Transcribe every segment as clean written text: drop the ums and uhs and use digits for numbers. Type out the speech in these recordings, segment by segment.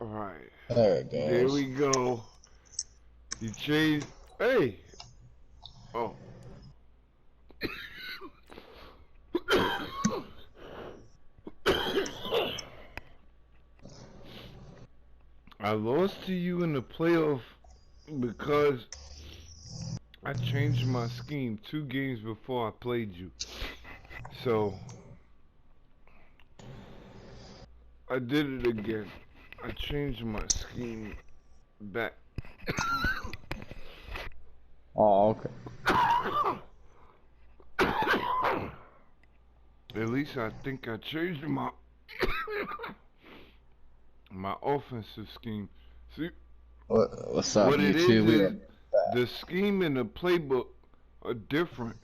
Alright. There it goes. There we go. You changed. Hey! Oh. I lost to you in the playoff because I changed my scheme 2 games before I played you. So I did it again. I changed my scheme back. Oh, okay. At least I think I changed my my offensive scheme. See, What's up, what it YouTube? is the scheme and the playbook are different.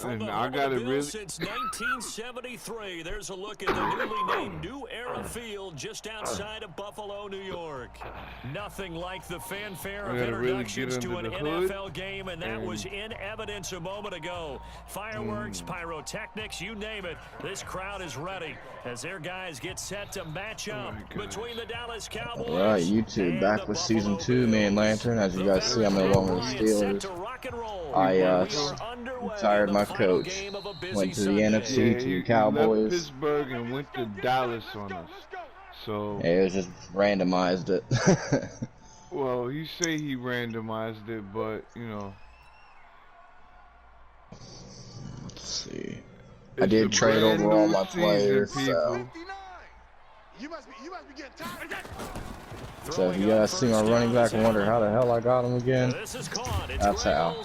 And I got it really. Since 1973, there's a look at the newly named New Era Field just outside of Buffalo, New York. Nothing like the fanfare of introductions to an NFL game, and that was in evidence a moment ago. Fireworks, pyrotechnics, you name it. This crowd is ready as their guys get set to match up between the Dallas Cowboys. All right, YouTube, back with Season 2, Man Lantern. As you guys see, I'm no longer the Steelers. I retired my coach. Went to the NFC, to the Cowboys. Left Pittsburgh and went to Dallas on us. So it was just randomized it. Well, you say he randomized it, but you know. Let's see. I did trade over all my players. So if you guys see my running back and wonder how the hell I got him again, that's how.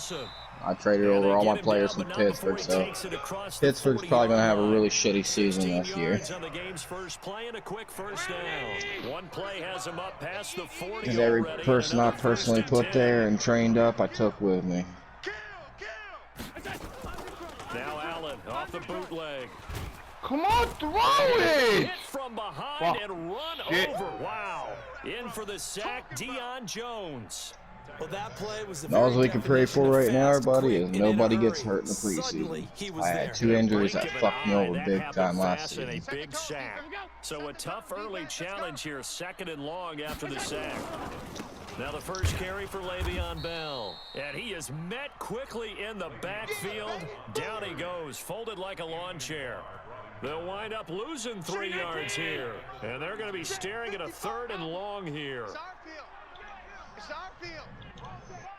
I traded over all my players from Pittsburgh, so Pittsburgh's probably going to have a really shitty season this year. And every person I personally put there and trained up, I took with me. Now Allen off the bootleg. Come on, throw it! Hit from behind and run over. Wow. In for the sack, Deion Jones. Well, that play was all we can pray for right now, everybody, is nobody gets hurt in the preseason. I had 2 injuries that fucked me over big time last season. Big sack. So a tough early challenge here, 2nd and long after the sack. Now the first carry for Le'Veon Bell. And he is met quickly in the backfield. Down he goes, folded like a lawn chair. They'll wind up losing 3 yards here. And they're going to be staring at a 3rd and long here. It's our field.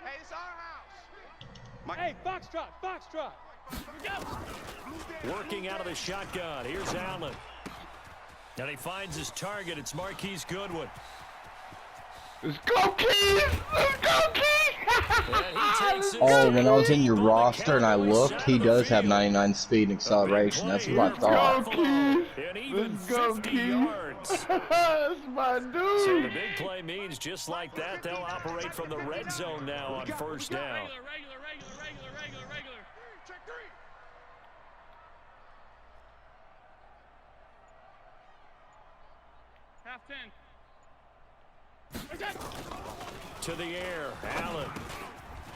Hey, it's our house. Hey, Foxtrot, Foxtrot. Working out of the shotgun. Here's Allen. And he finds his target. It's Marquise Goodwin. Let's go, Keys! Let's go, Keys! Oh, when I was in your roster and I looked, he does have 99 speed and acceleration. That's what I thought. Let's go, Keys! That's my dude! So the big play means just like that, they'll operate from the red zone now on 1st down. Regular. Check 3. Half 10. To the air, Allen.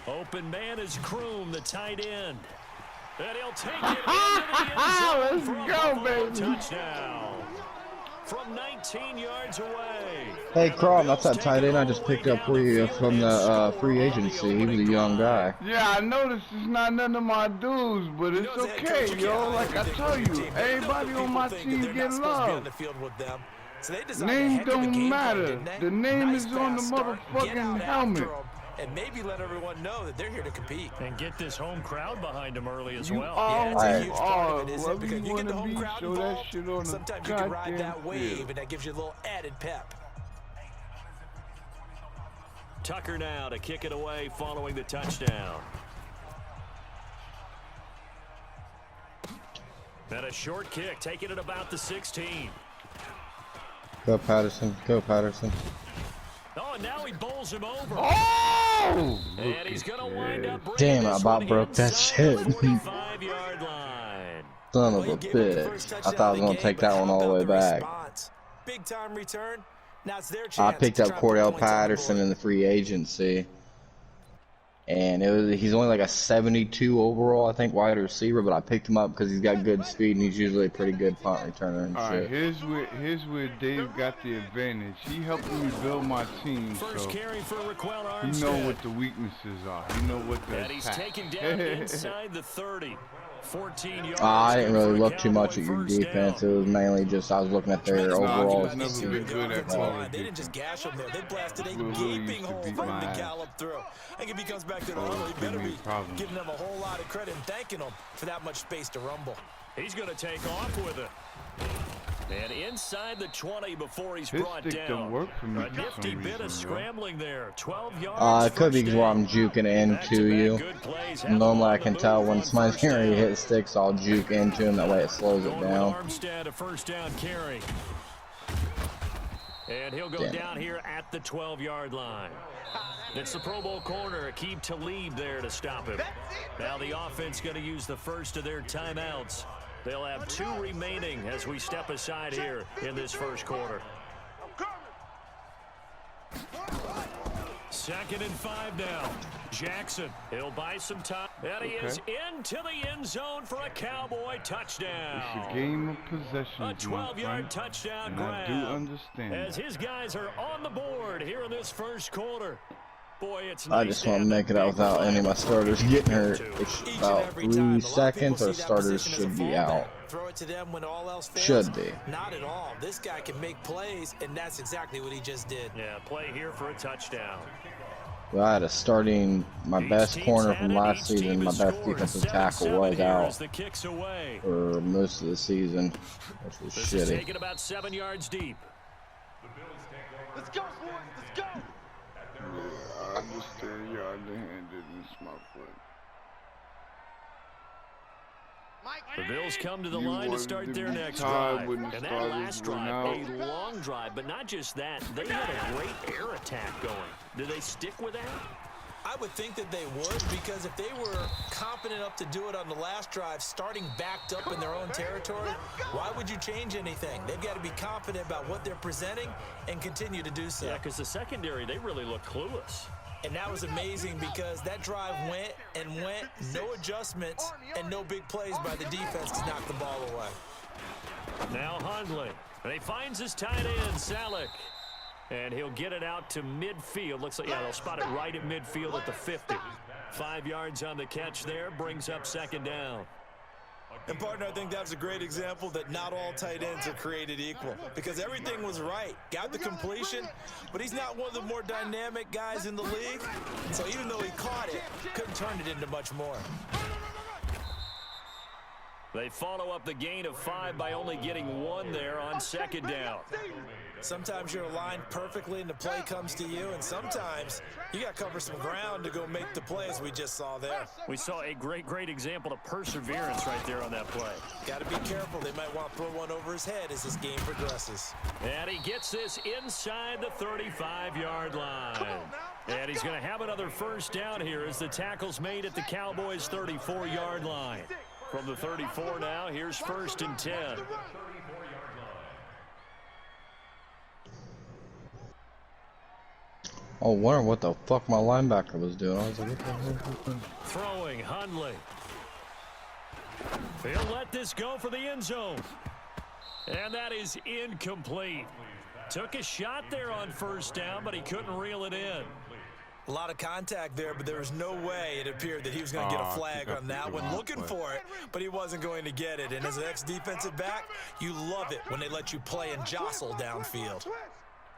Open man is Kroom, the tight end. And he'll take it into the end zone for a Buffalo touchdown. From 19 yards away. Hey, Crom, that's that tight end I just picked up for you from the free agency. He was a young guy. Yeah, I know this is not none of my dudes, but it's okay, yo. Like I told you, everybody on my team get love. Name don't matter. The name is on the motherfucking helmet. And maybe let everyone know that they're here to compete. And get this home crowd behind them early as well. Yeah, it's a huge part of it, isn't it? Because you get the home be, crowd involved, sometimes you can ride that wave, and that gives you a little added pep. Tucker now to kick it away following the touchdown. And a short kick, taking it about the 16. Go Patterson, go Patterson. Oh, and now he bowls him over. Oh! And he's going to wind up. Damn, I about broke that shit. 45-yard line. Son of a bitch. I thought I was going to take that one all the way back. Big time return. Now it's their chance. I picked up Cordell Patterson in the free agency. And he's only like a 72 overall, I think, wide receiver. But I picked him up because he's got good speed and he's usually a pretty good punt returner and Alright, shit. here's where Dave got the advantage. He helping me build my team, First so carry for Raquel he Armstead. know what the weaknesses are. He know what the And he's taken down inside the 30. 14 yards. I didn't really look too Cowboy much at your first defense. down. It was mainly just I was looking at their overall. I've never been good at They didn't just gash him there. They blasted a gaping hole for him to gallop through. I think if he comes back to the huddle, he better be giving them a whole lot of credit and thanking them for that much space to rumble. He's going to take off with it. And inside the 20 before he's His brought stick down. don't work for me A for nifty some bit of reason, bro. scrambling there. 12 yards. It could be because where I'm juking into you. Normally I can tell when somebody's hearing you hit sticks, I'll juke into him. That way it slows it down. Armstead, a first down carry. And he'll go down here at the 12-yard line. It's the Pro Bowl corner, Aqib Talib there to stop him. Now the offense going to use the first of their timeouts. They'll have 2 remaining as we step aside here in this first quarter. 2nd and 5 now. Jackson, he'll buy some time. And he is into the end zone for a Cowboy touchdown. It's a game of possession, A 12-yard touchdown grab. I do understand as his guys are on the board here in this first quarter. Boy, it's nice I just want to make it out without any of my starters getting hurt. It's about 3 seconds. Our starters should be out. Throw it to them when all else fails. Should be. Not at all. This guy can make plays, and that's exactly what he just did. Yeah, play here for a touchdown. Well, I had a starting, my best corner from last season, my best defensive tackle was out for most of the season, which was shitty. Taking about 7 yards deep. Let's go, boys. Let's go. I understand y'all handed and my foot. The Bills come to the You line to wanted start to their be next tired drive. when the And that starters last went drive, out. a long drive, but not just that. They had a great air attack going. Do they stick with that? I would think that they would, because if they were confident enough to do it on the last drive, starting backed up in their own territory, why would you change anything? They've got to be confident about what they're presenting and continue to do so. Yeah, because the secondary, they really look clueless. And that was amazing because that drive went and went, no adjustments, and no big plays by the defense to knock the ball away. Now Hundley. And he finds his tight end, Salik. And he'll get it out to midfield. Looks like, yeah, they'll spot it right at midfield at the 50. 5 yards on the catch there, brings up 2nd down. And, partner, I think that's a great example that not all tight ends are created equal, because everything was right. Got the completion, but he's not one of the more dynamic guys in the league. So even though he caught it, couldn't turn it into much more. They follow up the gain of 5 by only getting 1 there on 2nd down. Sometimes you're aligned perfectly and the play comes to you, and sometimes you got to cover some ground to go make the play, as we just saw there. We saw a great example of perseverance right there on that play. Got to be careful. They might want to throw one over his head as this game progresses. And he gets this inside the 35-yard line. And he's going to have another first down here as the tackle's made at the Cowboys' 34-yard line. From the 34 now, here's 1st and 10. I wonder what the fuck my linebacker was doing. I was like, what the hell? Throwing Hundley. He'll let this go for the end zone. And that is incomplete. Took a shot there on 1st down, but he couldn't reel it in. A lot of contact there, but there was no way it appeared that he was going to get a flag on that one. Looking for it, but he wasn't going to get it. And as an ex-defensive back, you love it when they let you play and jostle downfield.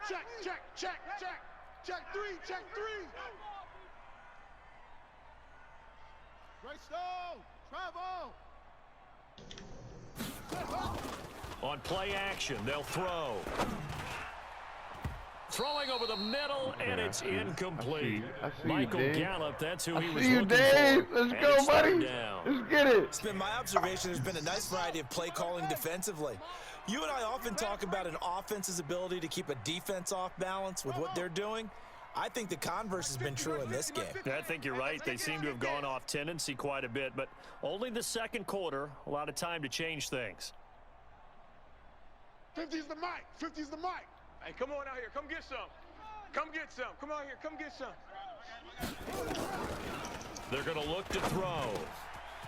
Check, check, check, check. Check 3, check 3. Right stone, travel. On play action, they'll throw. Throwing over the middle, and it's incomplete. I see Michael you, Dave. Gallup, that's who he was See you, looking Dave. for. Let's And go, it's buddy. third down. Let's get it. It's been my observation there's been a nice variety of play calling defensively. You and I often talk about an offense's ability to keep a defense off balance with what they're doing. I think the converse has been true in this game. I think you're right. They seem to have gone off tendency quite a bit, but only the 2nd quarter, a lot of time to change things. 50's the mic. 50's the mic. Hey, come on out here. Come get some. Come get some. Come out here. Come get some. They're going to look to throw.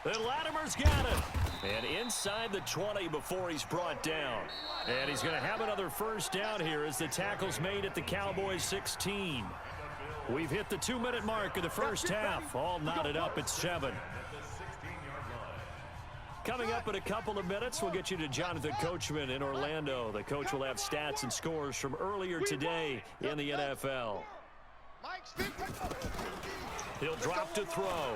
And Latimer's got it. And inside the 20 before he's brought down. And he's going to have another first down here as the tackle's made at the Cowboys 16. We've hit the 2-minute mark of the first half. All knotted up at 7. Coming up in a couple of minutes, we'll get you to Jonathan Coachman in Orlando. The coach will have stats and scores from earlier today in the NFL. He'll drop to throw.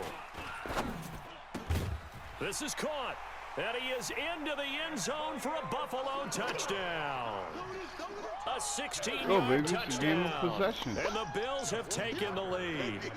This is caught. And he is into the end zone for a Buffalo touchdown. A 16-yard touchdown. And the Bills have taken the lead.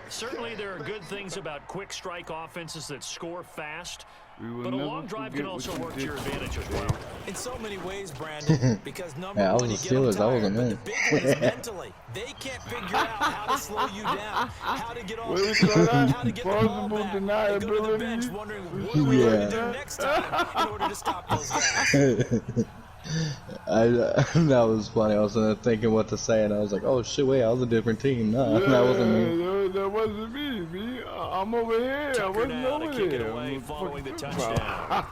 Certainly there are good things about quick strike offenses that score fast. But a long drive can also work to your advantage as well. In so many ways, Brandon, because number yeah, I was one, the you get them Steelers. I tired, wasn't but in. the big one is mentally. They can't figure out how to slow you down, how to get off the field, how to get the ball back. They go to the bench wondering what are we going to do next time in order to stop those guys. That was funny. I was thinking what to say, and I was like, "Oh shit! Wait, I was a different team." No, that wasn't me. That wasn't me. I'm over here. I wasn't over there. Away following the touchdown.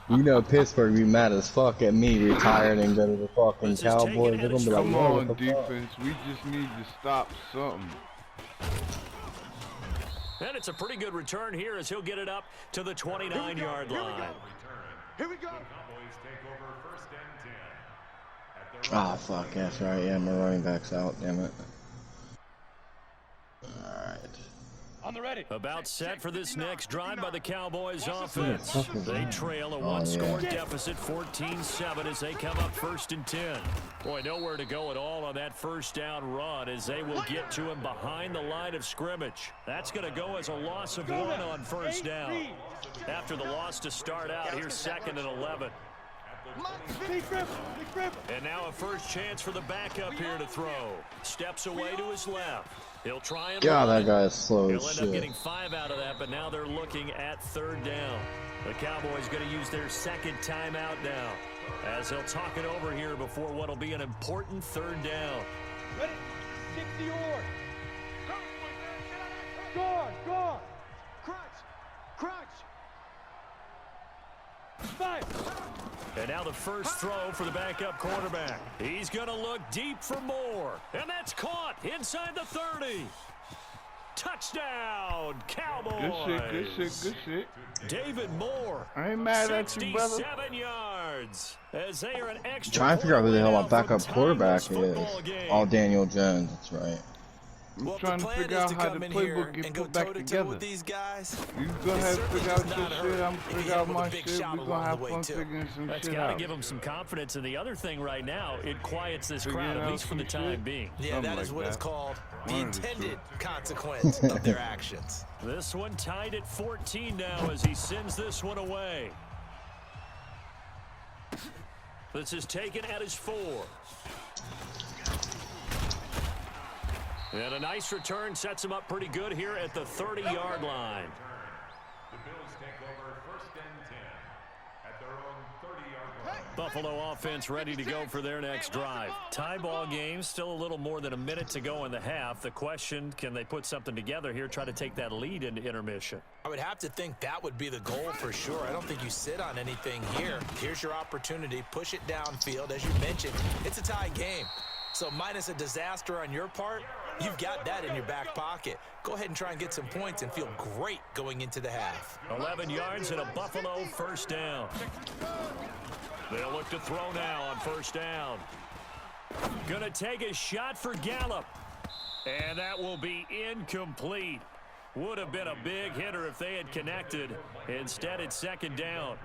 You know, Pittsburgh be mad as fuck at me retiring and go to the fucking Cowboys. They're gonna be like, "Come "What on, the defense. We just need to stop something." And it's a pretty good return here as he'll get it up to the 29-yard line. Here we go. Ah, fuck, that's right. Yeah, my running back's out, damn it. Alright. On the ready. About set for this next drive by the Cowboys offense. They trail a one-score deficit, 14-7, as they come up 1st and 10. Boy, nowhere to go at all on that first down run as they will get to him behind the line of scrimmage. That's going to go as a loss of 1 on first down. After the loss to start out, here's 2nd and 11. And now a first chance for the backup here to throw. Steps away to his left. He'll try and God, that guy's slow as He'll end up getting 5 out of that, but now they're looking at 3rd down. The Cowboys going to use their 2nd timeout now as they'll talk it over here before what will be an important 3rd down. Ready? 60 yard. Guard. Crunch. 5. And now the first throw for the backup quarterback. He's going to look deep for more. And that's caught inside the 30. Touchdown, Cowboys. Good shit. David Moore. I ain't mad at you, brother. 67 yards. As they are an extra trying to figure out who the hell my backup quarterback is. Game. Oh, Daniel Jones, that's right. I'm trying to figure out how the playbook get put back together. These guys. You go ahead and figure out your shit. I'm figure out my shit. We're gonna have fun figuring some That's shit got to out. give them some confidence. And the other thing right now, it quiets this crowd, at least for the time being. Yeah, that is what it's called. The intended consequence of their actions. This one tied at 14 now as he sends this one away. This is taken at his 4. And a nice return sets him up pretty good here at the 30-yard line. The Bills take over 1st and 10 at their own 30-yard line. Buffalo offense ready to go for their next drive. Tie ball game, still a little more than a minute to go in the half. The question, can they put something together here, try to take that lead into intermission? I would have to think that would be the goal for sure. I don't think you sit on anything here. Here's your opportunity. Push it downfield. As you mentioned, it's a tie game. So minus a disaster on your part, you've got that in your back pocket. Go ahead and try and get some points and feel great going into the half. 11 yards and a Buffalo first down. They'll look to throw now on first down. Gonna take a shot for Gallup. And that will be incomplete. Would have been a big hitter if they had connected. Instead, it's 2nd down.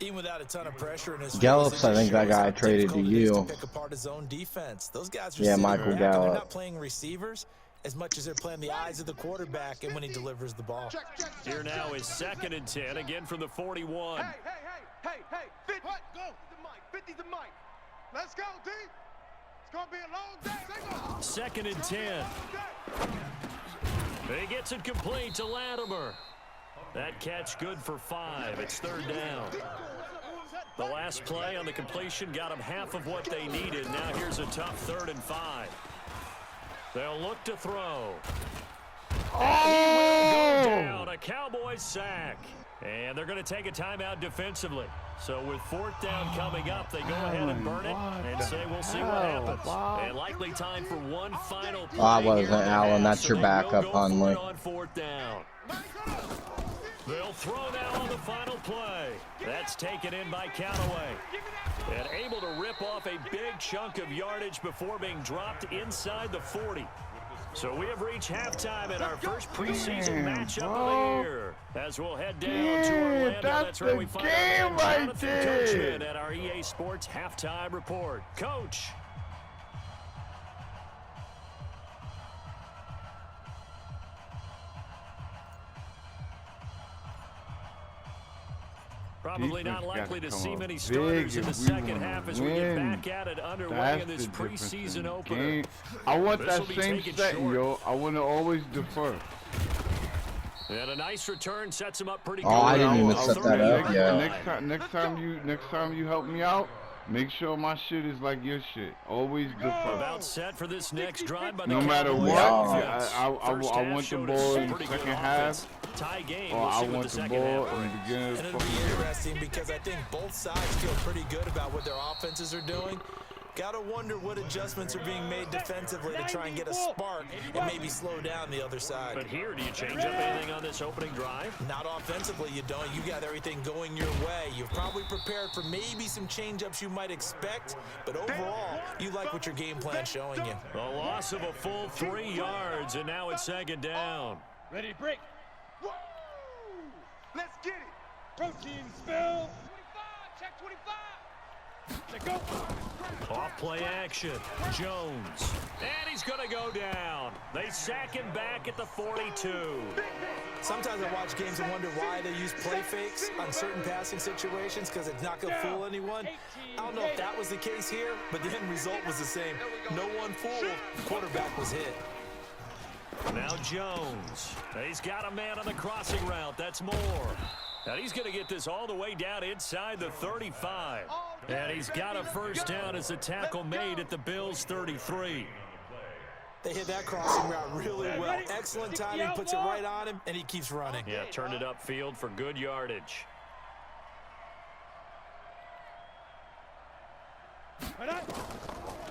Even without a ton of pressure in his Gallup's, I think that guy traded to you. Pick apart his own defense. Those guys are Michael back. Gallup. They're not playing receivers as much as they're playing the eyes of the quarterback and when he delivers the ball. Here now is 2nd and 10, again from the 41. Hey, 50. What? Go. 50's the mic. Let's go, D. It's going to be a long day. 2nd and 10. He gets it complete to Latimer. That catch good for 5. It's 3rd down. The last play on the completion got them half of what they needed. Now here's a tough 3rd and 5. They'll look to throw. Oh! He will go down. A Cowboys sack. And they're going to take a timeout defensively. So with 4th down coming up, they go ahead and burn it and say we'll see what happens. And likely time for one final play. I wasn't, Allen. That's your backup, Hunley. On 4th down. They'll throw now on the final play. That's taken in by Callaway. And able to rip off a big chunk of yardage before being dropped inside the 40. So we have reached halftime in our first preseason matchup of the year. As we'll head down to Orlando, that's where we find our man Jonathan Coachman at our EA Sports Halftime Report. Coach. Probably not likely to see many starters in the second half as we get back at it underway in this preseason opener. I want that same setting, yo. I want to always defer. And a nice return sets him up pretty good. Oh, I didn't even set that up. Yeah. Next time you help me out, make sure my shit is like your shit. Always defer. About set for this next drive by the no matter Cowboys. what, I want the ball in the second half. Tie game. Or I want the ball in the beginning. And it'll be interesting because I think both sides feel pretty good about what their offenses are doing. Gotta wonder what adjustments are being made defensively to try and get a spark and maybe slow down the other side. But here, do you change up anything on this opening drive? Not offensively, you don't. You got everything going your way. You've probably prepared for maybe some change-ups you might expect, but overall, you like what your game plan's showing you. A loss of a full 3 yards, and now it's 2nd down. Ready to break. Woo! Let's get it. Protein spill. 25. Check 25. Check go. Off play action. Jones. And he's going to go down. They sack him back at the 42. Sometimes I watch games and wonder why they use play fakes on certain passing situations because it's not going to fool anyone. I don't know if that was the case here, but the end result was the same. No one fooled. The quarterback was hit. Now Jones. He's got a man on the crossing route. That's Moore. And he's going to get this all the way down inside the 35. And he's got a first down as the tackle made at the Bills' 33. They hit that crossing route really well. Excellent timing, puts it right on him, and he keeps running. Yeah, turned it upfield for good yardage.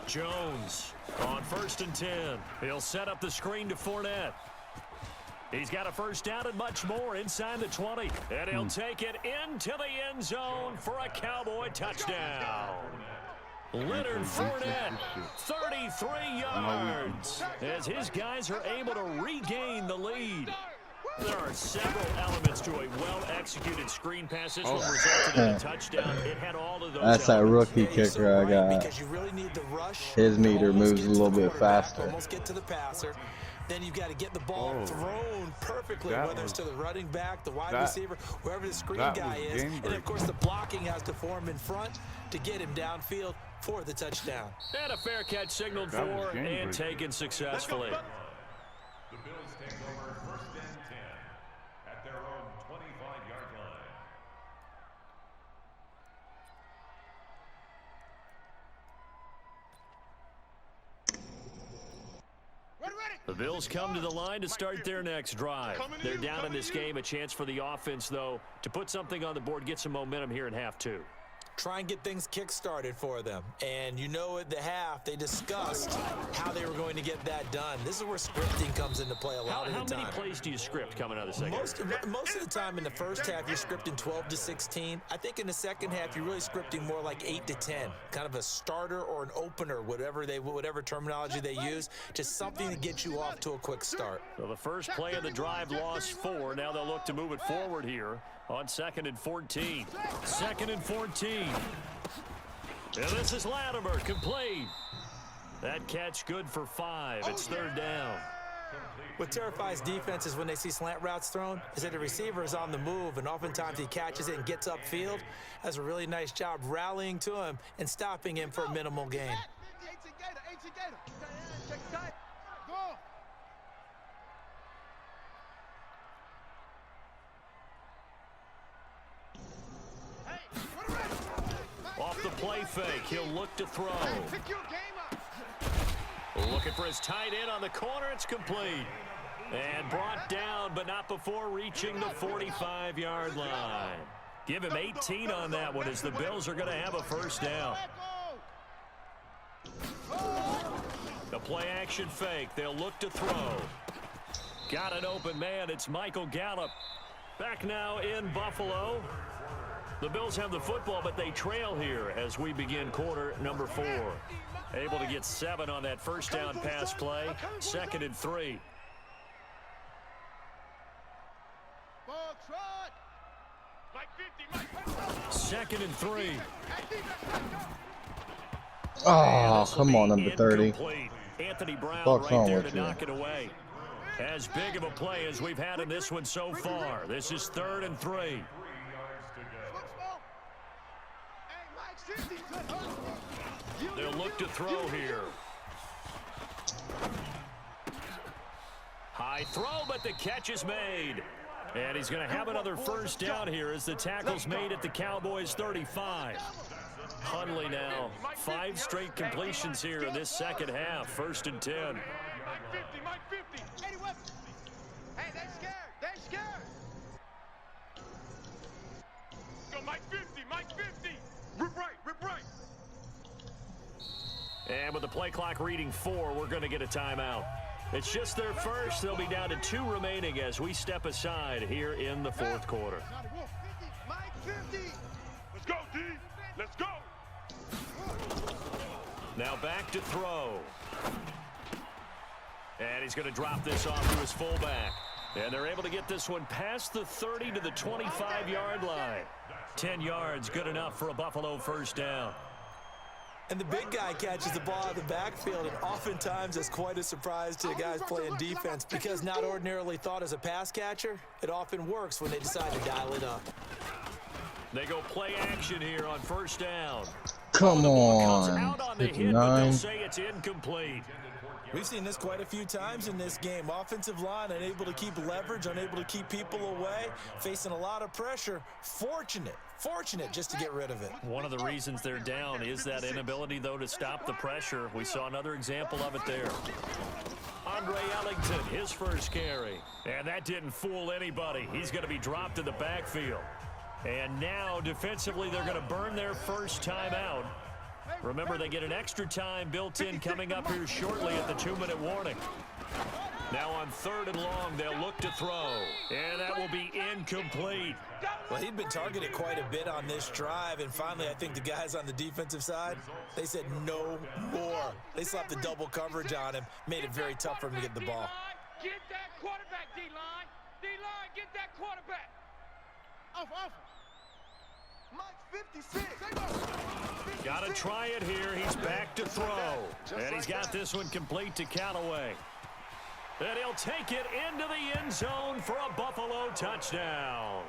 Jones on 1st and 10. He'll set up the screen to Fournette. He's got a first down and much more inside the 20. And he'll take it into the end zone for a Cowboy touchdown. Leonard Fournette, 33 yards, as his guys are able to regain the lead. There are several elements to a well-executed screen pass. This one resulted in a touchdown. It had all of those That's that rookie kicker I got. Because you really need the rush. His meter moves a little bit faster. Almost get to the passer. Then you've got to get the ball thrown perfectly, whether it's to the running back, the wide receiver, whoever the screen guy is. And, of course, the blocking has to form in front to get him downfield for the touchdown. And a fair catch signaled for and taken successfully. The Bills take over 1st and 10 at their own 25-yard line. The Bills come to the line to start their next drive. They're down in this game. A chance for the offense, though, to put something on the board, get some momentum here in half 2. Try and get things kick-started for them. And you know at the half, they discussed how they were going to get that done. This is where scripting comes into play a lot of the time. How many plays do you script coming out of the second half? Most of the time in the first half, you're scripting 12 to 16. I think in the second half, you're really scripting more like 8 to 10. Kind of a starter or an opener, whatever terminology they use, just something to get you off to a quick start. So the first play of the drive lost 4. Now they'll look to move it forward here on 2nd and 14. 2nd and 14. And this is Latimer, complete. That catch good for 5. It's 3rd down. What terrifies defenses when they see slant routes thrown is that the receiver is on the move, and oftentimes he catches it and gets upfield. Does a really nice job rallying to him and stopping him for a minimal gain. Off the play fake, he'll look to throw. Looking for his tight end on the corner. It's complete. And brought down, but not before reaching the 45-yard line. Give him 18 on that one as the Bills are going to have a first down. The play action fake. They'll look to throw. Got an open man. It's Michael Gallup. Back now in Buffalo. The Bills have the football, but they trail here as we begin quarter number 4. Able to get 7 on that first down pass play. 2nd and 3. Second and 3. Oh, come on, number 30. Anthony Brown Fuck's right wrong there with to you? knock it away. As big of a play as we've had in this one so far. This is 3rd and 3. They'll look to throw here. High throw, but the catch is made. And he's going to have another first down here as the tackle's made at the Cowboys' 35. Hundley now, 5 straight completions here in this second half. 1st and 10. Mike 50. Hey, they're scared. They're scared. Go, Mike 50. Rip right. And with the play clock reading 4, we're going to get a timeout. It's just their first. They'll be down to 2 remaining as we step aside here in the 4th quarter. Mike 50. Let's go, D. Let's go. Now back to throw. And he's going to drop this off to his fullback. And they're able to get this one past the 30 to the 25-yard line. 10 yards, good enough for a Buffalo first down. And the big guy catches the ball out of the backfield, and oftentimes it's quite a surprise to the guys playing defense because not ordinarily thought as a pass catcher, it often works when they decide to dial it up. They go play action here on first down. Come on. Out on the hit, 59. but they'll say it's incomplete. We've seen this quite a few times in this game. Offensive line unable to keep leverage, unable to keep people away, facing a lot of pressure. Fortunate just to get rid of it. One of the reasons they're down is that inability, though, to stop the pressure. We saw another example of it there. Andre Ellington, his first carry. And that didn't fool anybody. He's going to be dropped in the backfield. And now, defensively, they're going to burn their first timeout. Remember, they get an extra time built in coming up here shortly at the 2-minute warning. Now on 3rd and long, they'll look to throw. And that will be incomplete. Well, he'd been targeted quite a bit on this drive, and finally I think the guys on the defensive side, they said no more. They slapped the double coverage on him, made it very tough for him to get the ball. Get that quarterback, D-line. D-line, get that quarterback. Off. Mike 56. Got to try it here. He's back to throw. And he's got this one complete to Callaway. And he'll take it into the end zone for a Buffalo touchdown.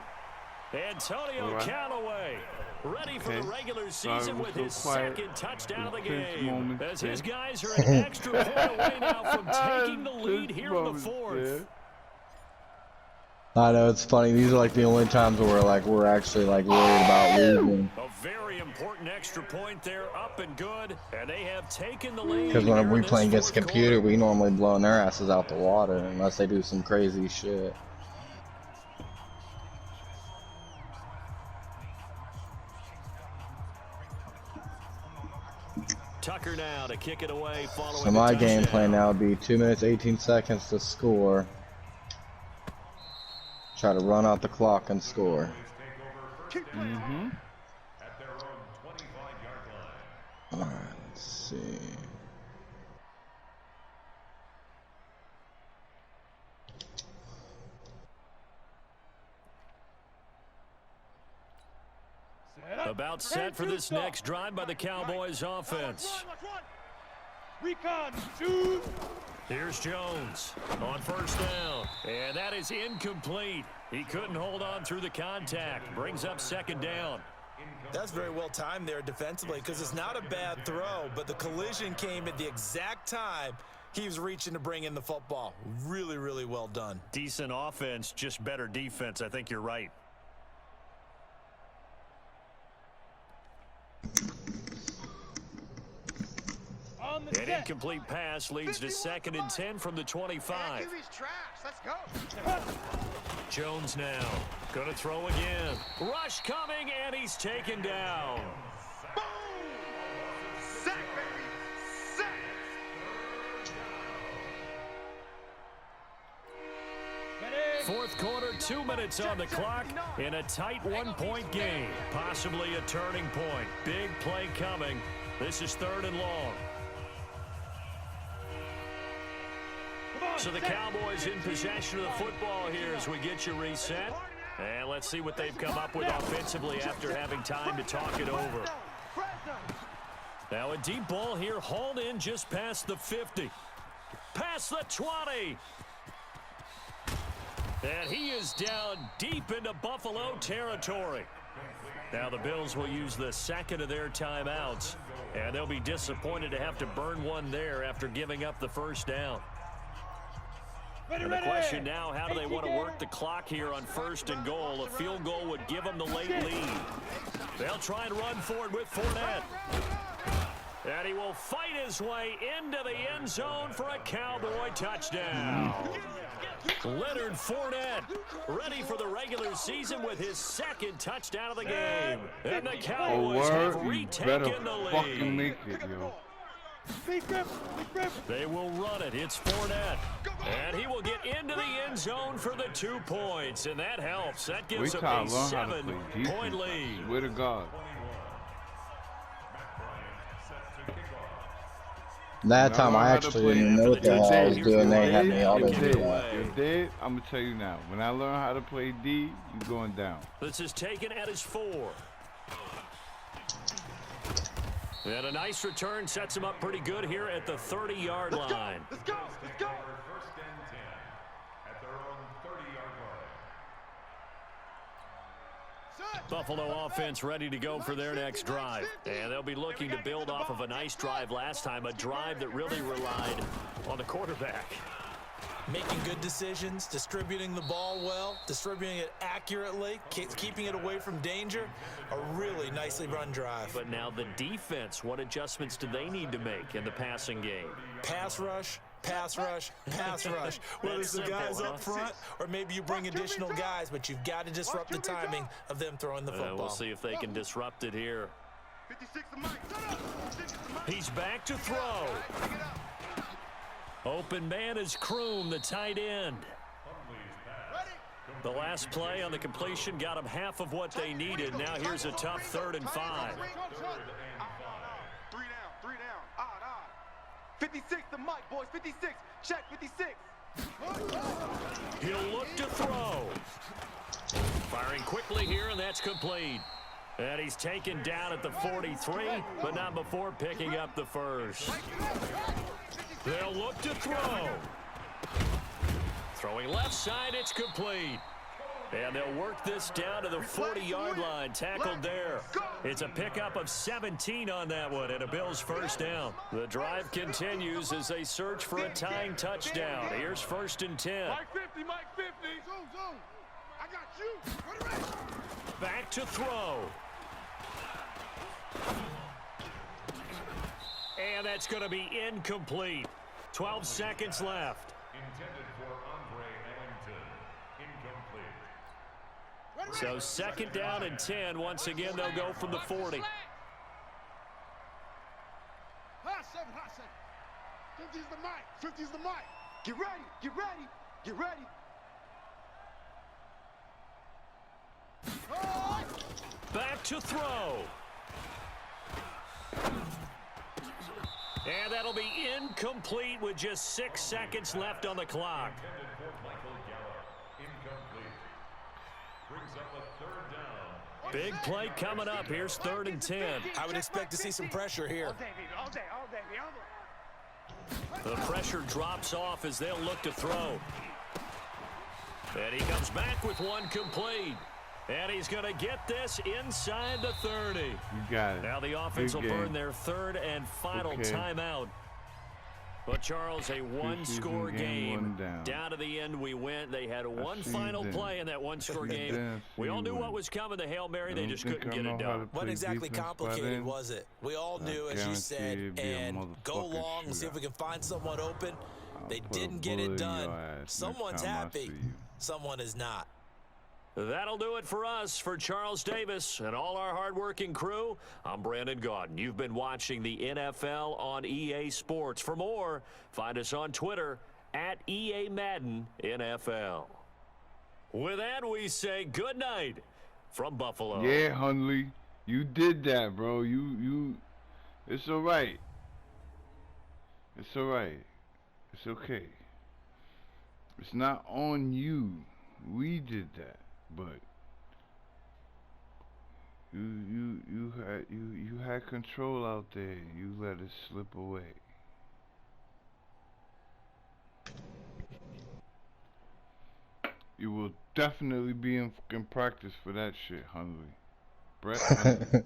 Antonio Callaway ready for the regular season with his second touchdown of the game. As his guys are an extra point away now from taking the lead here in the 4th. I know, it's funny. These are like the only times where we're actually worried about losing. A very important extra point there, up and good, and they have taken the lead. Because whenever we play against the computer, we normally blowing their asses out the water unless they do some crazy shit. Tucker now to kick it away following So my game plan now would be 2 minutes 18 seconds to score. Try to run out the clock and score. Alright, let's see. About set for this next drive by the Cowboys offense. Recon, 2. Here's Jones on first down, and that is incomplete. He couldn't hold on through the contact. Brings up 2nd down. That's very well timed there defensively because it's not a bad throw, but the collision came at the exact time he was reaching to bring in the football. Really, really well done. Decent offense, just better defense. I think you're right. On An incomplete pass leads to 2nd and 10 from the 25. Let's go. Jones now going to throw again. Rush coming, and he's taken down. Boom! Sack, baby! Sack! Fourth quarter, 2 minutes on the clock in a tight 1-point game. Possibly a turning point. Big play coming. This is 3rd and long. So the Cowboys in possession of the football here as we get you reset. And let's see what they've come up with offensively after having time to talk it over. Now a deep ball here, hauled in just past the 50. Past the 20. And he is down deep into Buffalo territory. Now the Bills will use the 2nd of their timeouts. And they'll be disappointed to have to burn one there after giving up the first down. And the question now, how do they want to work the clock here on 1st and goal? A field goal would give them the late lead. They'll try and run forward with Fournette. And he will fight his way into the end zone for a Cowboy touchdown. Leonard Fournette ready for the regular season with his 2nd touchdown of the game. And the Cowboys have retaken the lead. Fucking make it, yo. They will run it. It's Fournette. And he will get into the end zone for the 2 points. And that helps. That gives them a 7-point lead. Swear to God. That time I actually didn't know what the hell I was doing. They had me all over that. You're dead. I'm going to tell you now. When I learn how to play D, you're going down. This is taken at his 4. And a nice return sets him up pretty good here at the 30-yard line. Let's go! Let's go! 1st and 10 at their own 30-yard line. Buffalo offense ready to go for their next drive. And they'll be looking to build off of a nice drive last time, a drive that really relied on the quarterback. Making good decisions, distributing the ball well, distributing it accurately, keeping it away from danger. A really nicely run drive. But now the defense, what adjustments do they need to make in the passing game? Pass rush, pass rush, pass rush. Whether it's the guys up front or maybe you bring additional guys, but you've got to disrupt the timing of them throwing the football. We'll see if they can disrupt it here. 56 to Mike. He's back to throw. Open man is Kroom, the tight end. The last play on the completion got them half of what they needed. Now here's a tough 3rd and 5. 3 down. Odd. 56 to Mike, boys. 56. Check 56. He'll look to throw. Firing quickly here, and that's complete. And he's taken down at the 43, but not before picking up the 1st. They'll look to throw. Throwing left side, it's complete. And they'll work this down to the 40-yard line, tackled there. It's a pickup of 17 on that one, and a Bills 1st down. The drive continues as they search for a tying touchdown. Here's 1st and 10. Mike 50, Mike 50. Zone. I got you. Back to throw. And that's going to be incomplete. 12 seconds left. Intended for Andre Ellington. Incomplete. So 2nd down and 10. Once again, they'll go from the 40. Hot 7. 50's the Mike. 50's the Mike. Get ready. Back to throw. And that'll be incomplete with just 6 seconds left on the clock. Big play coming up. Here's 3rd and 10. I would expect to see some pressure here. All day. The pressure drops off as they'll look to throw. And he comes back with one complete. And he's going to get this inside the 30. You got it. Now the offense will burn their 3rd and final timeout. But Charles, a one-score game. Down. Down to the end we went. They had one final play in that one-score game. We all knew what was coming. The Hail Mary, they just couldn't get it done. What exactly complicated was it? We all knew, as you said, and go long and see if we can find someone open. They didn't get it done. Someone's happy. Someone is not. That'll do it for us. For Charles Davis and all our hardworking crew, I'm Brandon Gaudin. You've been watching the NFL on EA Sports. For more, find us on Twitter at EA Madden NFL. With that, we say good night from Buffalo. Yeah, Hundley, you did that, bro. It's all right. It's all right. It's okay. It's not on you. We did that. But you had control out there. You let it slip away. You will definitely be in fucking practice for that shit, Hundley. Brett, Hundley.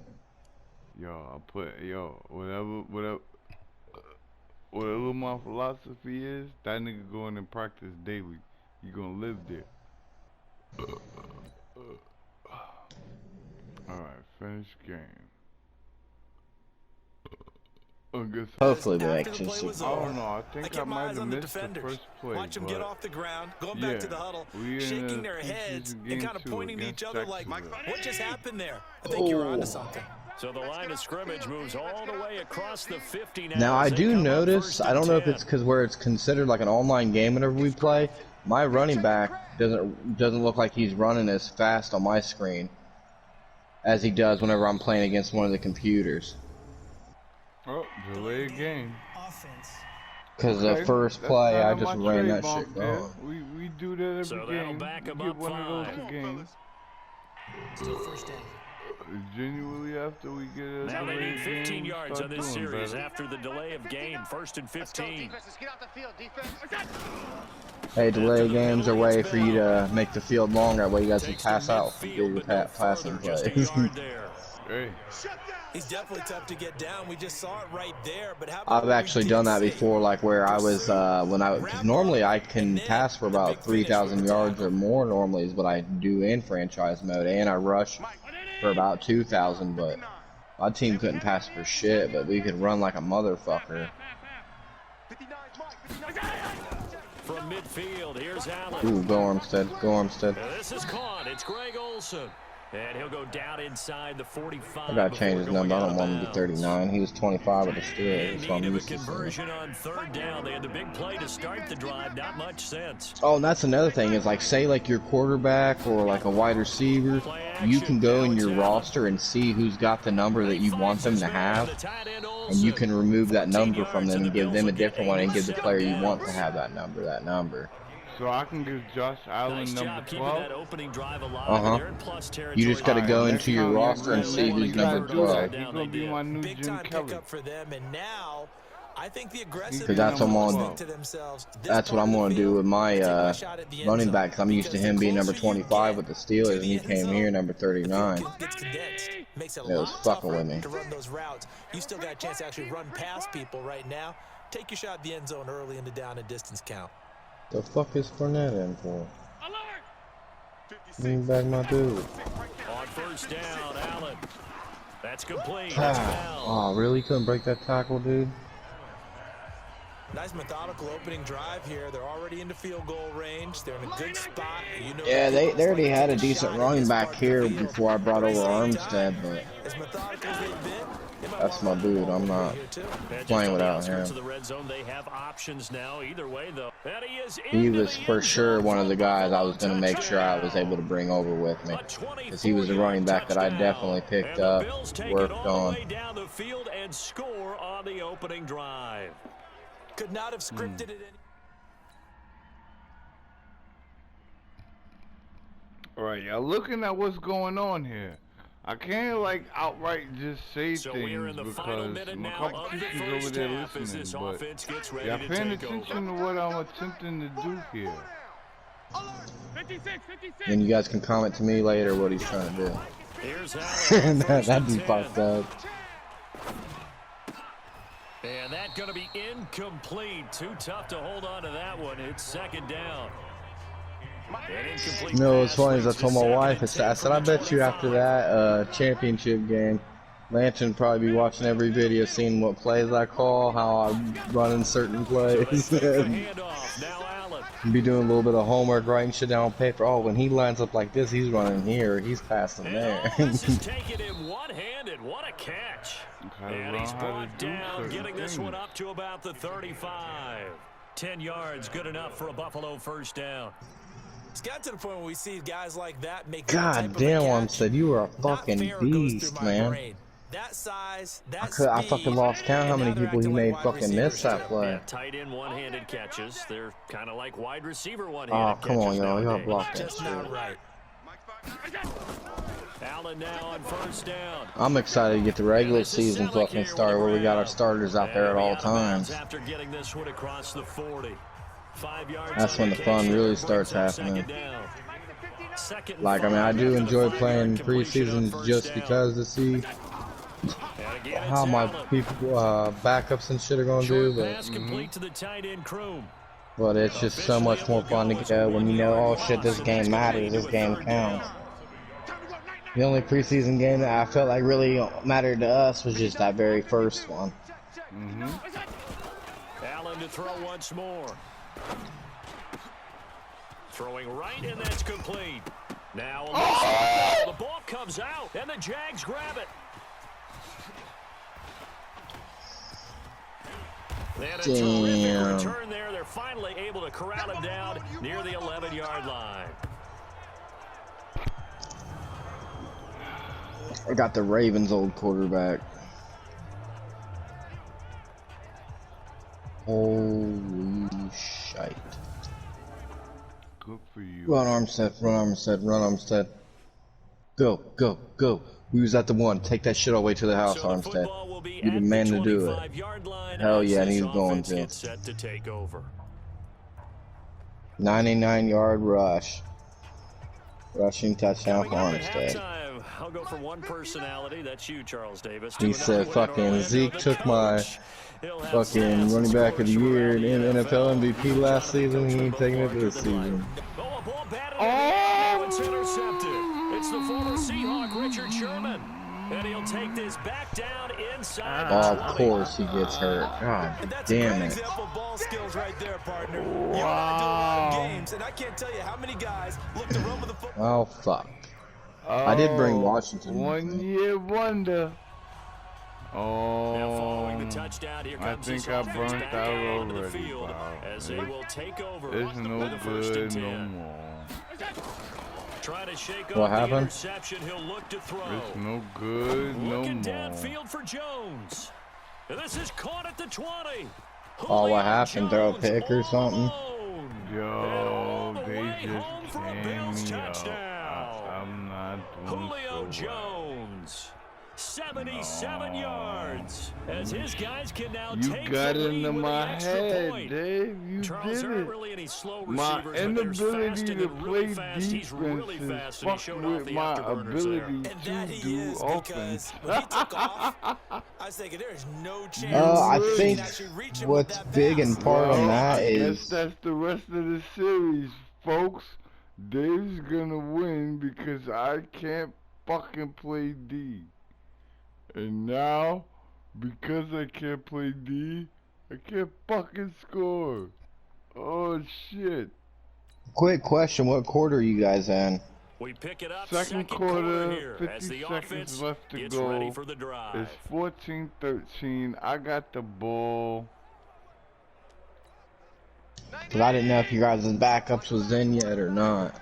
Whatever my philosophy is, that nigga going in practice daily. You gonna live there. Alright, finish game. Hopefully they actually play was see. I over, don't know, I think I kept my might eyes have on the missed the defenders. first play. Watch them get off the ground, going back to the huddle, shaking their heads and kind of pointing to each other like, what just happened there? I think you were onto something. So the line of scrimmage moves all the way across the 50 now. Now I do notice, I don't know if it's because where it's considered like an online game whenever we play, my running back doesn't look like he's running as fast on my screen as he does whenever I'm playing against one of the computers. Oh, delay game. Because the first play, I just ran that shit wrong. We do that every So game. that'll back him We get up one of 5. those a game. Still first down. Genuinely, after we get a Now they delay need 15 game, yards start on this doing series better. after the delay of game. 1st and 15. Get out the field, defense. Hey, delay games are a way for you to make the field longer. That way you guys can pass out and do your passing plays. Hey. He's definitely tough to get down. We just saw it right there. But how I've actually done that before, like where I was, cause normally I can pass for about 3,000 yards or more normally is what I do in franchise mode, and I rush for about 2,000, but my team couldn't pass for shit, but we could run like a motherfucker. From midfield, here's Allen. Ooh, go Armstead, go Armstead. This is caught. It's Greg Olsen. And he'll go down inside the 45. I gotta change his number. I don't want him to be 39. He was 25 with the Steelers, so I'm Need of a used to seeing. conversion on 3rd down. They had the big play to start the drive. Not much sense. Oh, and that's another thing is like say like your quarterback or like a wide receiver, you can go in your roster and see who's got the number that you want them to have, and you can remove that number from them and give them a different one and give the player you want to have that number. So I can give Josh Allen number 12? You just got to go into your roster and see who's number 12. He's going to be my new big Jim time Kelly. pickup for them, and now I think the aggressive Because that's what I'm think on. to themselves, this That's what part I'm of going the to do field, with my I take my shot at the end running zone. back. 'Cause I'm used to Because him the being number closer you 25 get with the to Steelers, and the he end came zone, here number the field 39. gets condensed. Makes it a It was lot fucking tougher with me. to run those routes. You still got a chance to actually run past people right now. Take your shot at the end zone early in the down and distance count. The fuck is Fournette in for? Alert! Bring back my dude. On 1st down, Allen. That's complete. That's Bell. Oh, really? Couldn't break that tackle, dude? Nice methodical opening drive here. They're already into field goal range. They're in a good spot. You know, Yeah, they already had a take decent shot at running this back part of here the field. before I brought But at over the same Armstead, time, but as methodical as they've been, they might that's want my to dude. I'm not Just playing on the without outskirts him. of the red zone, they have options now. Either way, though. And he is He into was the for end sure zone one of the for guys I Buffalo. was going to make sure I was able to bring over with me. Because he was a running back that I definitely picked up, worked on. Down the field and score on the opening drive. could not have scripted it any. Alright, y'all looking at what's going on here. I can't like outright just say So things we're in the final because minute my now of the competition's over first there half as listening, this but offense gets ready y'all to paying take attention over. to what I'm attempting to do here. 56, 56. And you guys can comment to me later what he's trying to do. Here's Allen. That'd be fucked up. And that going to be incomplete. Too tough to hold on to that one. It's second down. You know, what's funny is I told my wife, I said, I bet you after that championship game, Lantern would probably be watching every video, seeing what plays I call, how I run in certain plays. Be doing a little bit of homework, writing shit down on paper. Oh, when he lines up like this, he's running here, he's passing there. This is taking him one-handed. What a catch. And he's brought down, getting this one up to about the 35. 10 yards, good enough for a Buffalo first down. It's got to the point where we see guys like that make God damn, Armstead, you were a fucking beast, man. That size, that I fucking lost count how many people he made fucking miss that play. Yeah, tight end one-handed catches. They're kind of like wide receiver one-handed catches. Oh, come on, y'all. Y'all blocked that just not right. Allen now on first down. I'm excited to get the regular season fucking started where we got our starters out there at all times. After getting this one across the 40. 5 yards. That's when the fun really starts happening. Like, I mean, I do enjoy playing preseason just because to see how my people, backups and shit are gonna do, but it's just so much more fun to go when you know, oh shit, this game matters, this game counts. The only preseason game that I felt like really mattered to us was just that very first one. Allen to throw once more. Throwing right, and that's complete. Now the ball comes out, and the Jags grab it. They had a terrific return there. They're finally able to corral him down near the 11-yard line. I got the Ravens' old quarterback. Holy shite. Good for you. Run, Armstead, run, Armstead, run, Armstead. Go, go, go. We was at the one. Take that shit all the way to the house, Armstead. You're the man to do it. Hell yeah, and he's going to. 99-yard rush. Rushing touchdown for Armstead. I'll go for one personality. That's you, Charles Davis. He said, fucking Zeke took my fucking running back of the year in NFL MVP last season. He ain't taking it this season. Oh, it's intercepted. It's the former Seahawk, Richard Sherman. And he'll take this back down inside. Oh, of course he gets hurt. God damn it. Ball skills right there, partner. Wow. You and I do a lot of games, and I can't tell you how many guys look to run with the football. Oh, fuck. I did bring Washington. 1 year wonder. Oh, now following the touchdown, here comes I think I burnt out already. Wow. As they will take over. It's no good no more. Trying to shake what off happened? The interception. He'll look to throw. It's no good no Looking more. downfield for Jones. And this is caught at the 20. Oh, what happened? Throw a pick or something? Yo, they just jammed me up. I'm not doing Julio so well. Jones. 77 yards. As his guys can now You take got the lead into with my the extra head, point. Dave. You Charles, did there aren't it. really any slow My receivers, but there's inability fasting to and play really fast. defense He's really is fast, and he fucked showed off with the my afterburners there. ability And that to he do is offense. because when he took off, I was thinking there is no chance. I he think can actually reach him what's with that big pass. and part on that I guess is that's the rest of the series, folks. Dave's gonna win because I can't fucking play D. And now, because I can't play D, I can't fucking score. Oh shit. quick question, what quarter are you guys in? We pick it up Second quarter, here 50 as the seconds offense left to gets go. ready for the drive. It's 14-13. I got the ball. Because I didn't know if you guys' backups was in yet or not.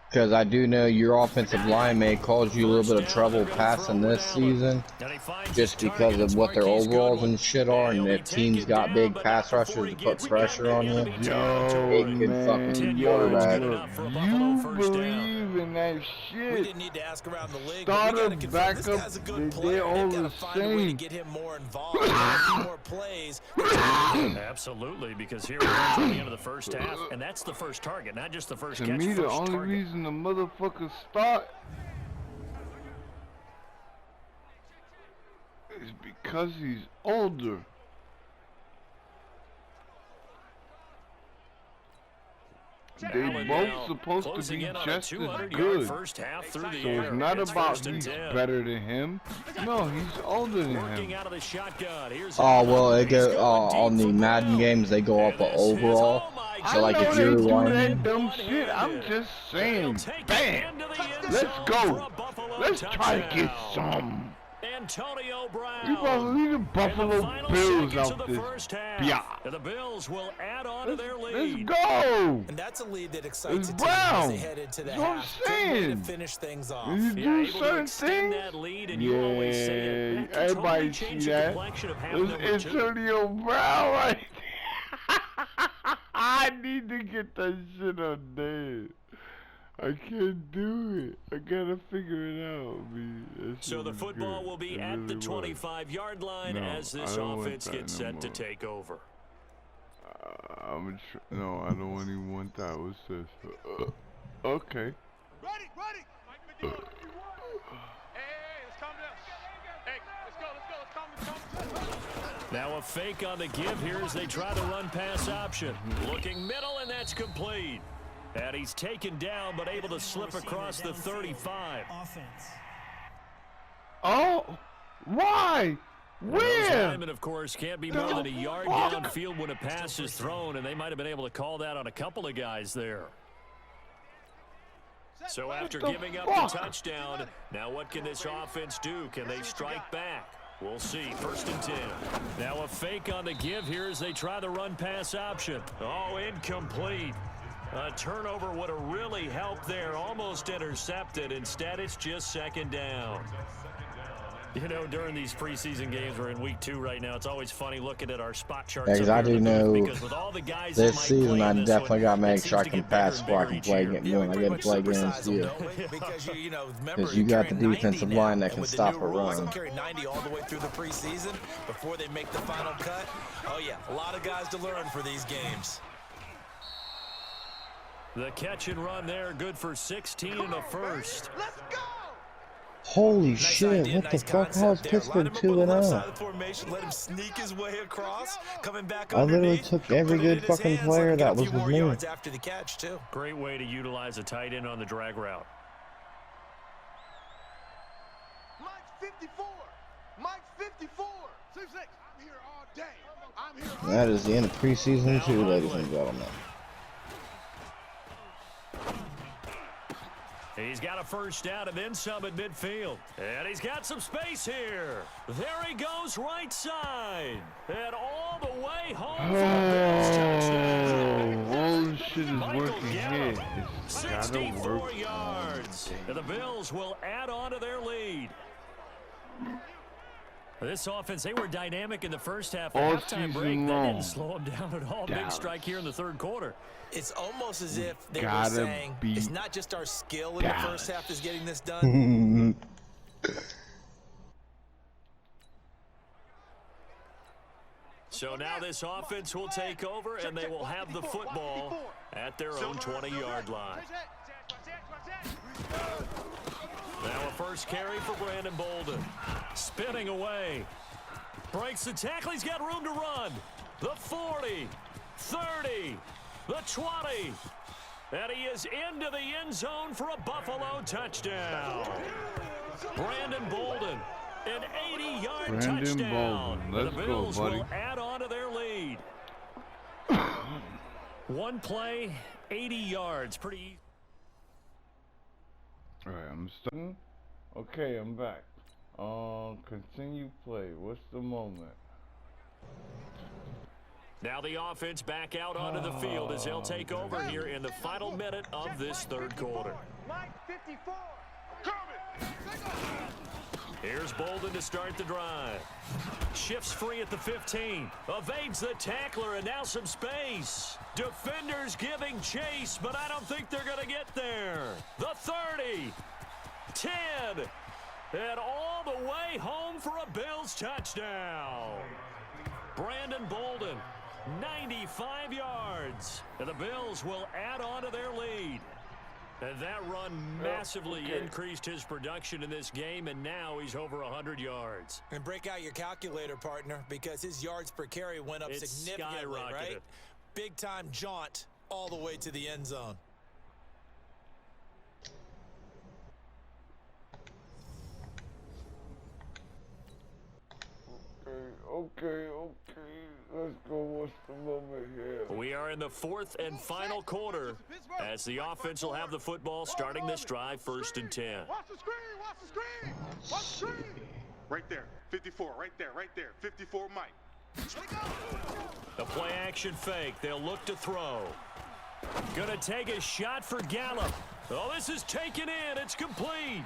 Because I do know your offensive line may cause you a little bit of trouble passing this season, just because of what their overalls and shit are, and if teams got big pass rushers to put pressure on you, Yo, it could man, fucking yo, quarterback. look, you believe in that We shit. didn't need to ask around the league. But we Starter, gotta confirm this guy's a good backup, player. they're all They've got the to find a way to same. get him more involved, a few more plays. Absolutely, because here we are to the end of the first half, and that's the first target, not just the first To catch, me, the first only target. reason the motherfuckers start It's because he's older. They both supposed to be just as good. So it's not about he's better than him. No, he's older than him. Oh well, it go on the Madden games. They go up overall. So like if you're do one, that dumb shit. I'm just saying, bam. Let's go. Let's try to get some. Antonio Brown. You gonna leave the Buffalo Bills out this. Yeah. The Bills will add on to their Let's lead. go. And that's a lead that excites It's the team as Brown. they head into the That's what I'm half. Good way to saying. finish things off. You do able to certain extend things. that lead, and you always say it. That can Everybody totally see change the that. complexion of half It's number two. Antonio Brown right there. I need to get that shit on there. I can't do it. I gotta figure it out, man. So the football will be at the 25-yard line as this offense gets set to take over. No, I don't even want that. What's this? Okay. Ready. Hey, let's calm down. Hey, let's go. Now a fake on the give here as they try the run-pass option. Looking middle, and that's complete. And he's taken down, but able to slip across the 35. Oh, why? Those Where? linemen, of course, can't be more than a yard downfield when a pass is thrown, and they might have been able to call that on a couple of guys there. So after giving up the touchdown, now what can this offense do? Can they strike back? We'll see. 1st and 10. Now a fake on the give here as they try the run-pass option. Oh, incomplete. A turnover would have really helped there. Almost intercepted. Instead, it's just 2nd down. You know, during these preseason games, we're in week 2 right now. It's always funny looking at our spot charts. because I do know because with all the guys this season I definitely got to make it sure I seems to can get better pass and before I better can each play year. when I get to play against you. Because you got the defensive line that can stop a run. Carry 90 all the way through the preseason before they make the final cut. Oh yeah, a lot of guys to learn for these games. The catch and run there, good for 16 and a first. Let's go. Holy Nice shit, idea, what the nice fuck? How's concept there. Line Pittsburgh him up on the left 2-0? side of the formation, let him sneak his way across, coming back I literally underneath, took every put it in good his fucking hands, player let him get that a few was with more me. yards after the catch too. Great way to utilize a tight end on the drag route. Mike 54. Mike 54. 6-6. I'm here all day. I'm here all day. That is the end of preseason 2, ladies and gentlemen. He's got a first down and then some at midfield. And he's got some space here. There he goes right side. And all the way home for a Bills touchdown. All this shit is Michael working here. Gallup, It's gotta 64 work. yards. And the Bills will add on to their lead. This offense, they were dynamic in the first half. All At halftime season break, that long. didn't slow them down at all. Big Dallas. strike here in the 3rd quarter. It's almost as if they were Gotta saying beat it's not just our skill in Dallas. the first half is getting this done. So now this offense will take over, and they will have the football at their own 20-yard line. Now a first carry for Brandon Bolden. Spinning away. Breaks the tackle. He's got room to run. The 40, 30, the 20. And he is into the end zone for a Buffalo touchdown. Brandon Bolden, an 80-yard Brandon touchdown. Bolden. Let's the go, Bills buddy. will add on to their lead. One play, 80 yards. Pretty easy. Alright, I'm starting. Okay, I'm back. Continue play. What's the moment? Now the offense back out onto the field as they'll take over here in the final minute of this 3rd quarter. Mike 54. Coming. Here's Bolden to start the drive. Shifts free at the 15. Evades the tackler, and now some space. Defenders giving chase, but I don't think they're going to get there. The 30. 10. And all the way home for a Bills touchdown. Brandon Bolden, 95 yards. And the Bills will add on to their lead. And that run massively increased his production in this game, and now he's over 100 yards. And break out your calculator, partner, because his yards per carry went up significantly, right? Big-time jaunt all the way to the end zone. Okay. Let's go. What's the moment here? We are in the fourth and final quarter as the offense will have the football starting this drive, 1st and 10. Watch the screen. Watch the screen. Watch the screen. Right there. 54. Right there. 54, Mike. The play action fake. They'll look to throw. Gonna take a shot for Gallup. Oh, this is taken in. It's complete.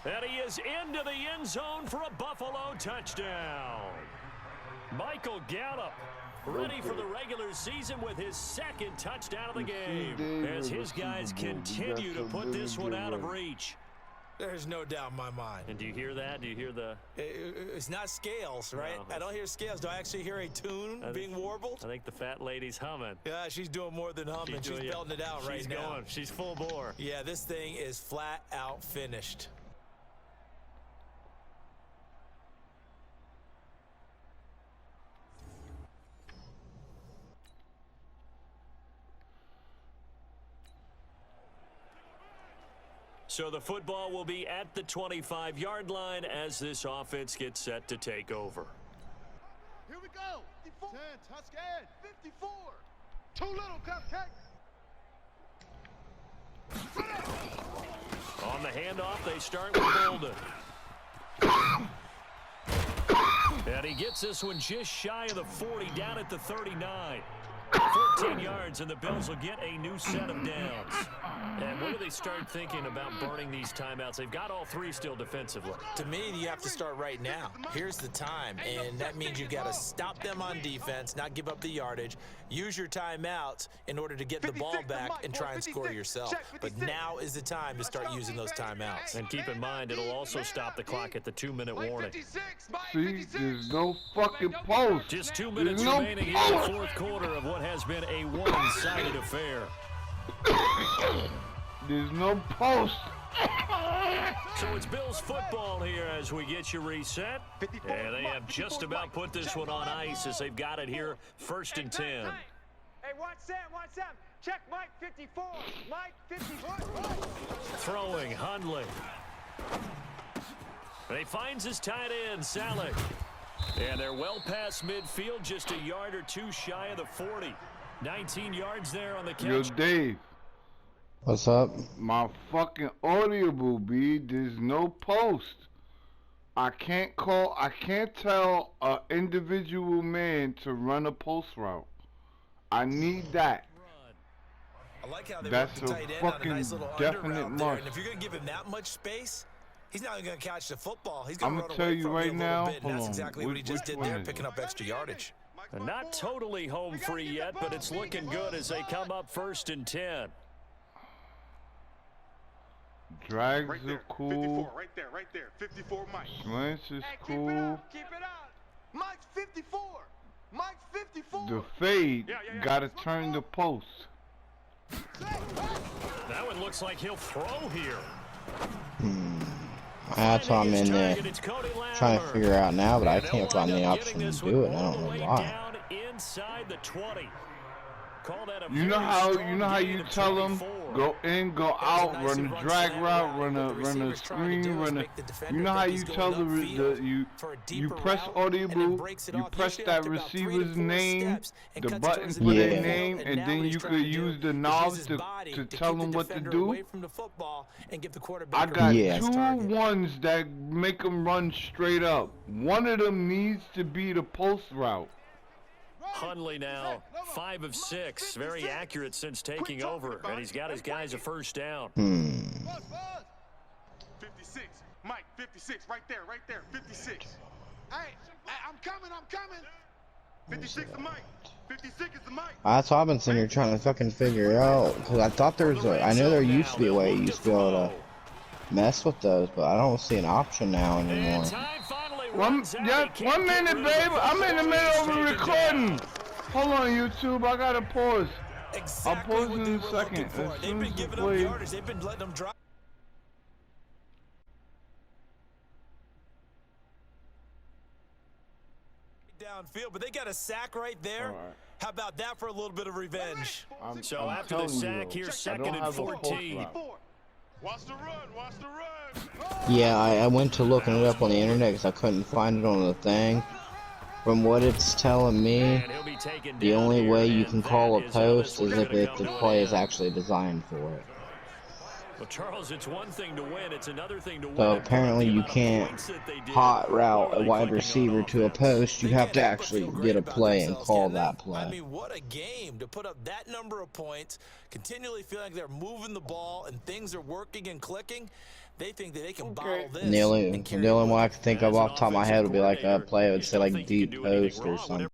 And he is into the end zone for a Buffalo touchdown. Michael Gallup ready for the regular season with his 2nd touchdown of the game as his guys continue to put this one out of reach. There's no doubt in my mind. And do you hear that? Do you hear the... It's not scales, right? No, I don't hear scales. Do I actually hear a tune being warbled? I think the fat lady's humming. Yeah, she's doing more than humming. She's belting it out right now. She's going. She's full bore. Yeah, this thing is flat out finished. So the football will be at the 25-yard line as this offense gets set to take over. Here we go. 54. 10, Tuscan. 54. Too little, Cupcake. On the handoff, they start with Bolden. And he gets this one just shy of the 40, down at the 39. 14 yards, and the Bills will get a new set of downs. And when do they start thinking about burning these timeouts? They've got all 3 still defensively. To me, you have to start right now. Here's the time, and that means you've got to stop them on defense, not give up the yardage, use your timeouts in order to get the ball back and try and score yourself. But now is the time to start using those timeouts. And keep in mind, it'll also stop the clock at the 2-minute warning. See, there's no fucking post. Just 2 minutes remaining in the fourth quarter of what has been a one-sided affair. There's no post. So it's Bills football here as we get you reset. And they have just about put this one on ice as they've got it here, 1st and 10. Hey, watch Sam. Check Mike 54. Mike 54. Throwing, Hundley. And he finds his tight end, Salek. And they're well past midfield, just a yard or 2 shy of the 40. 19 yards there on the catch. Yo, Dave. What's up? My fucking audible, B. There's no post. I can't tell an individual man to run a post route. I need that. I like how they That's work the tight end on a nice little definite under route there. must. And if you're going to give him that much space, he's not going to catch the football. He's going I'm to gonna run tell away you from right you a little now. bit, and Hold that's on. exactly what he just did Which there, one is it? picking up extra yardage. Not totally home free yet, but it's looking good as they come up 1st and 10. Drags Right are there. cool. 54. Right there. 54, Mike. Slants is Hey, cool. keep it up. Mike's 54. Mike's 54. The fade Yeah. gotta turn the post. That one looks like he'll throw here. That's what I'm in there trying to figure out now, but I can't find the option to do it. I don't know why. Inside the 20. You know how you tell them go in, go out, run a drag route, run a screen, you know how you tell you press audible, you press that receiver's name, the button for their name, and then you could use the knobs to tell them what to do. I got 2 ones that make them run straight up. One of them needs to be the post route. Hundley now 5 of 6, very accurate since taking over, and he's got his guys a first down. 56. Mike, 56. Right there. 56. Hey, I'm coming. 56 is Mike. 56 is the Mike. That's what I've been sitting here trying to fucking figure out. Because I thought there was I know there used to be a way you used to be able to mess with those, but I don't see an option now anymore. One minute, babe. I'm in the middle of a recording. Hold on, YouTube. I gotta pause. exactly I'll what pause they in were a looking second. for. As They've soon been as the giving up play. yardage. They've been letting them drop downfield, but they got a sack right there. All right. How about that for a little bit of revenge? So I'm after the telling you, sack, though, here's I second don't and have a post 14. route. Watch the run. Watch the run. Yeah, I went to looking it up on the internet because I couldn't find it on the thing. From what it's telling me, And he'll be taken the down only here, way you and can that call a is how this post one's is if gonna the come to an play is end. actually designed for it. Well, Charles, it's one thing to win. It's another thing to win. So it, but apparently the you amount of can't points that they did, hot what route were a they wide clicking on receiver to a offense? post. You They have can't to help but actually feel great get a about play and themselves, call can they? that play. I mean, what a game to put up that number of points, continually feeling like they're moving the ball and things are working and clicking. They think that they can bottle this. And the only and carry one it. I could think of off the top of my head would be like a play that would say like deep post or something.